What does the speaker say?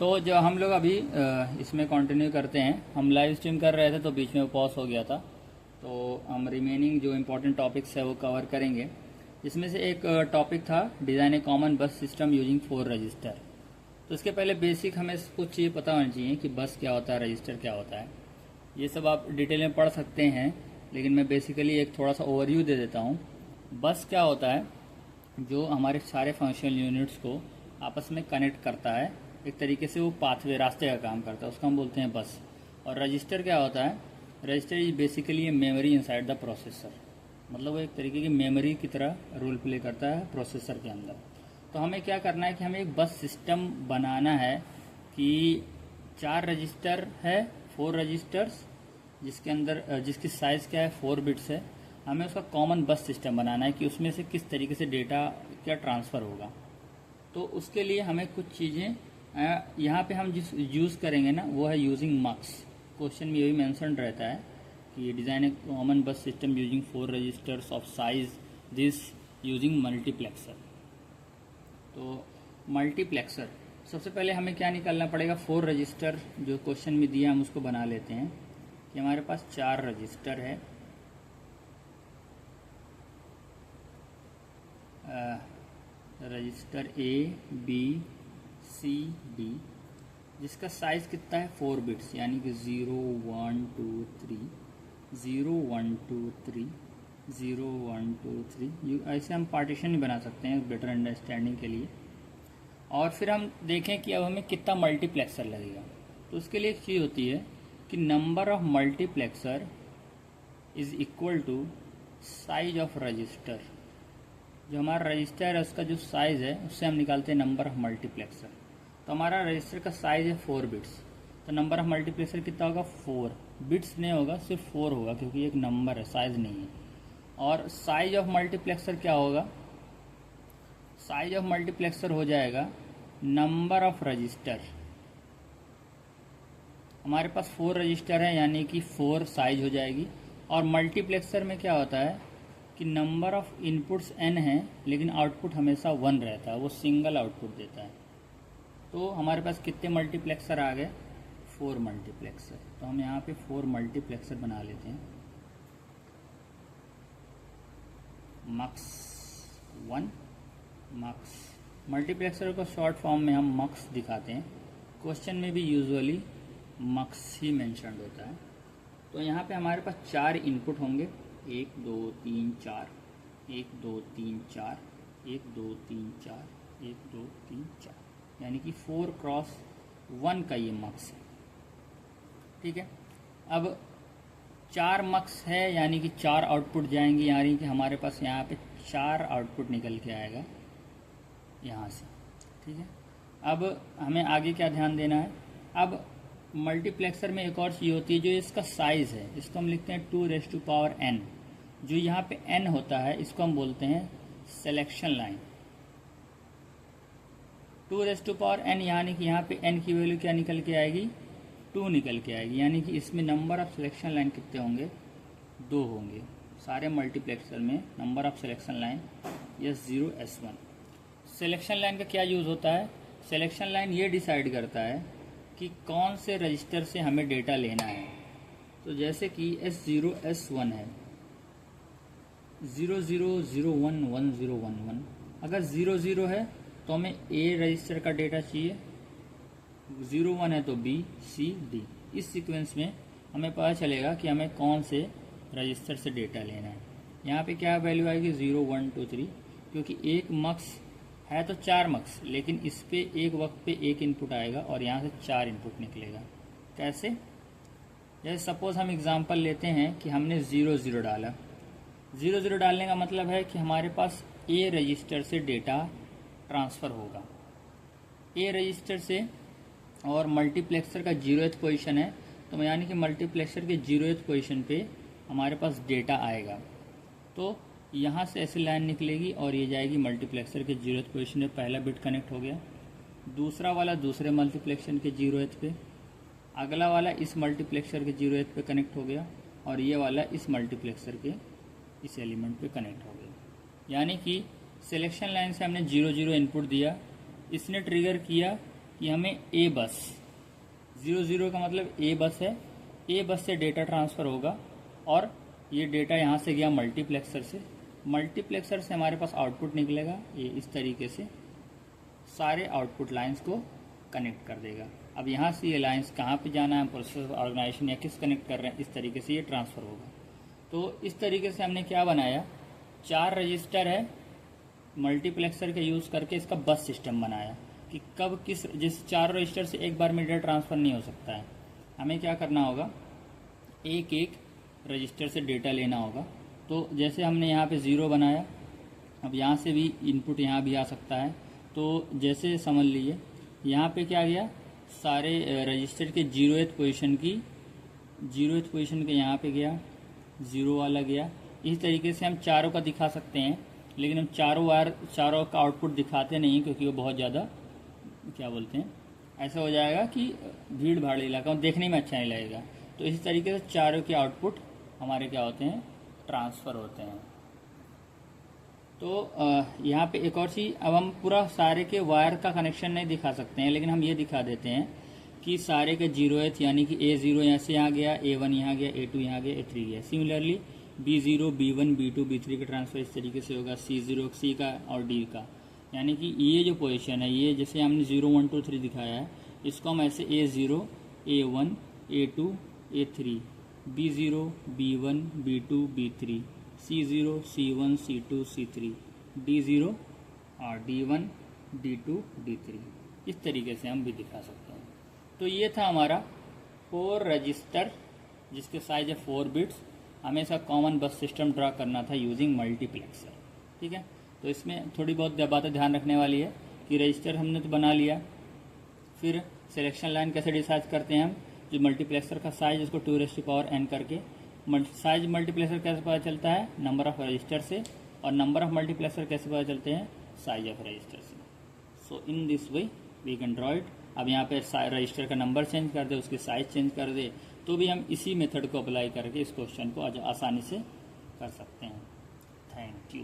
तो जो हम लोग अभी इसमें कंटिन्यू करते हैं। हम लाइव स्ट्रीम कर रहे थे तो बीच में पॉज हो गया था, तो हम रिमेनिंग जो इम्पोर्टेंट टॉपिक्स है वो कवर करेंगे। जिसमें से एक टॉपिक था design a common bus system using 4 register. तो इसके पहले बेसिक हमें कुछ चीज़ पता होनी चाहिए कि बस क्या होता है, रजिस्टर क्या होता है। ये सब आप डिटेल में पढ़ सकते हैं, लेकिन मैं बेसिकली एक थोड़ा सा ओवरव्यू दे देता हूँ। बस क्या होता है, जो हमारे सारे फंक्शनल यूनिट्स को आपस में कनेक्ट करता है। एक तरीके से वो पाथवे, रास्ते का काम करता है, उसको हम बोलते हैं बस। और रजिस्टर क्या होता है, register is basically a memory inside the processor. मतलब वो एक तरीके की मेमोरी की तरह रोल प्ले करता है प्रोसेसर के अंदर। तो हमें क्या करना है कि हमें एक बस सिस्टम बनाना है कि 4 रजिस्टर है, 4 रजिस्टर्स, जिसके अंदर जिसकी साइज़ क्या है 4 बिट्स है। हमें उसका कॉमन बस सिस्टम बनाना है कि उसमें से किस तरीके से डेटा क्या ट्रांसफ़र होगा। तो उसके लिए हमें कुछ चीज़ें यहाँ पे हम जिस यूज़ करेंगे ना, वो है यूजिंग मक्स। क्वेश्चन में यही मेंशन रहता है कि design a common bus system using 4 registers of size this using multiplexer. तो मल्टीप्लेक्सर सबसे पहले हमें क्या निकालना पड़ेगा, 4 रजिस्टर जो क्वेश्चन में दिया हम उसको बना लेते हैं कि हमारे पास 4 रजिस्टर है। Register A B C D, जिसका साइज़ कितना है 4 बिट्स, यानी कि 0 1 2 3 0 1 2 3 0 1 2 3। ऐसे हम पार्टीशन ही बना सकते हैं बेटर अंडरस्टैंडिंग के लिए। और फिर हम देखें कि अब हमें कितना मल्टीप्लेक्सर लगेगा। तो उसके लिए एक चीज़ होती है कि number of multiplexer is equal to size of register. जो हमारा रजिस्टर है उसका जो साइज़ है उससे हम निकालते हैं नंबर ऑफ मल्टीप्लेक्सर। तो हमारा रजिस्टर का साइज़ है 4 बिट्स, तो नंबर ऑफ मल्टीप्लेक्सर कितना होगा 4 बिट्स नहीं होगा, सिर्फ 4 होगा, क्योंकि एक नंबर है, साइज़ नहीं है। और साइज ऑफ मल्टीप्लेक्सर क्या होगा, साइज ऑफ मल्टीप्लेक्सर हो जाएगा नंबर ऑफ रजिस्टर। हमारे पास 4 रजिस्टर है, यानी कि 4 साइज हो जाएगी। और मल्टीप्लेक्सर में क्या होता है कि नंबर ऑफ इनपुट्स n है, लेकिन आउटपुट हमेशा 1 रहता है, वो सिंगल आउटपुट देता है। तो हमारे पास कितने मल्टीप्लेक्सर आ गए, 4 मल्टीप्लेक्सर। तो हम यहाँ पे 4 मल्टीप्लेक्सर बना लेते हैं। मक्स 1 मक्स, मल्टीप्लेक्सर को शॉर्ट फॉर्म में हम मक्स दिखाते हैं। क्वेश्चन में भी यूजुअली मक्स ही मेंशन्ड होता है। तो यहाँ पे हमारे पास 4 इनपुट होंगे, 1 2 3 4 1 2 3 4 1 2 3 4 1 2 3 4, यानी कि 4x1 का ये मक्स है। ठीक है, अब 4 मक्स है, यानी कि 4 आउटपुट जाएंगे, यानी कि हमारे पास यहाँ पे 4 आउटपुट निकल के आएगा यहाँ से। ठीक है, अब हमें आगे क्या ध्यान देना है। अब मल्टीप्लेक्सर में एक और चीज़ होती है, जो इसका साइज़ है, इसको हम लिखते हैं 2n। जो यहाँ पे n होता है इसको हम बोलते हैं सिलेक्शन लाइन। 2n, यानी कि यहाँ पे n की वैल्यू क्या निकल के आएगी, 2 निकल के आएगी, यानी कि इसमें नंबर ऑफ सिलेक्शन लाइन कितने होंगे, 2 होंगे। सारे मल्टीप्लेक्सर में number of selection line S0 S1। Selection line का क्या यूज़ होता है, सिलेक्शन लाइन ये डिसाइड करता है कि कौन से रजिस्टर से हमें डेटा लेना है। तो जैसे कि S0 S1 है, 0 0 0 1 1 0 1 1। अगर 0 0 है तो हमें A रजिस्टर का डेटा चाहिए, 0 1 है तो B C D। इस सीक्वेंस में हमें पता चलेगा कि हमें कौन से रजिस्टर से डेटा लेना है। यहाँ पे क्या वैल्यू आएगी, 0 1 2 3, क्योंकि एक मक्स है तो 4 मक्स, लेकिन इस पे एक वक्त पे एक इनपुट आएगा और यहाँ से 4 इनपुट निकलेगा। कैसे, जैसे सपोज हम एग्जांपल लेते हैं कि हमने 0 0 डाला। 0 0 डालने का मतलब है कि हमारे पास A रजिस्टर से डेटा ट्रांसफ़र होगा, A रजिस्टर से, और मल्टीप्लेक्सर का 0th पोजीशन है, तो यानी कि मल्टीप्लेक्सर के 0th पोजीशन पे हमारे पास डेटा आएगा। तो यहाँ से ऐसी लाइन निकलेगी और ये जाएगी मल्टीप्लेक्सर के 0th पोजीशन में, पहला बिट कनेक्ट हो गया। दूसरा वाला दूसरे मल्टीप्लेक्सर के 0th पे, अगला वाला इस मल्टीप्लेक्सर के 0th पे कनेक्ट हो गया, और ये वाला इस मल्टीप्लेक्सर के इस एलिमेंट पे कनेक्ट हो गया। यानी कि सिलेक्शन लाइन से हमने 0 0 इनपुट दिया, इसने ट्रिगर किया कि हमें ए बस 00 का मतलब ए बस है, ए बस से डेटा ट्रांसफ़र होगा और ये डेटा यहाँ से गया मल्टीप्लेक्सर से, मल्टीप्लेक्सर से हमारे पास आउटपुट निकलेगा, ये इस तरीके से सारे आउटपुट लाइंस को कनेक्ट कर देगा। अब यहाँ से ये लाइंस कहाँ पे जाना है, प्रोसेसर ऑर्गेनाइजेशन या किस कनेक्ट कर रहे हैं, इस तरीके से ये ट्रांसफ़र होगा। तो इस तरीके से हमने क्या बनाया, 4 रजिस्टर है, मल्टीप्लेक्सर के यूज़ करके इसका बस सिस्टम बनाया कि कब किस, जिस 4 रजिस्टर से एक बार में डेटा ट्रांसफ़र नहीं हो सकता है, हमें क्या करना होगा, एक एक रजिस्टर से डेटा लेना होगा। तो जैसे हमने यहाँ पे 0 बनाया, अब यहाँ से भी इनपुट यहाँ भी आ सकता है। तो जैसे समझ लीजिए यहाँ पे क्या गया, सारे रजिस्टर के 0th पोजीशन के यहाँ पे गया, 0 वाला गया। इस तरीके से हम चारों का दिखा सकते हैं, लेकिन हम चारों का आउटपुट दिखाते नहीं क्योंकि वो बहुत ज़्यादा क्या बोलते हैं, ऐसा हो जाएगा कि भीड़ भाड़ इलाका में देखने में अच्छा नहीं लगेगा। तो इसी तरीके से चारों के आउटपुट हमारे क्या होते हैं, ट्रांसफ़र होते हैं। तो यहाँ पे एक और चीज़, अब हम पूरा सारे के वायर का कनेक्शन नहीं दिखा सकते हैं, लेकिन हम ये दिखा देते हैं कि सारे के 0th यानी कि A0 यहाँ से यहाँ गया, A1 यहाँ गया, A2 यहाँ गया, A3 गया। Similarly B0, B1, B2, B3 का ट्रांसफ़र इस तरीके से होगा, C0 C का और D का। यानी कि ये जो पोजीशन है, ये जैसे हमने 0 1 2 3 दिखाया है, इसको हम ऐसे A0, A1, A2, A3, B0, B1, B2, B3, C0, C1, C2, C3, D0 और D1, D2, D3, इस तरीके से हम भी दिखा सकते हैं। तो ये था हमारा 4 रजिस्टर जिसके साइज है 4 बिट्स। हमें इसका कॉमन बस सिस्टम ड्रा करना था यूजिंग मल्टीप्लेक्सर। ठीक है, तो इसमें थोड़ी बहुत बातें ध्यान रखने वाली है कि रजिस्टर हमने तो बना लिया, फिर सिलेक्शन लाइन कैसे डिसाइड करते हैं हम, जो मल्टीप्लेक्सर का साइज इसको 2n करके, साइज मल्टीप्लेक्सर कैसे पता चलता है, नंबर ऑफ रजिस्टर से, और नंबर ऑफ मल्टीप्लेक्सर कैसे पता चलते हैं, साइज ऑफ रजिस्टर से। So in this way we can draw it. अब यहाँ पे रजिस्टर का नंबर चेंज कर दे, उसकी साइज चेंज कर दे, तो भी हम इसी मेथड को अप्लाई करके इस क्वेश्चन को आसानी से कर सकते हैं। Thank you.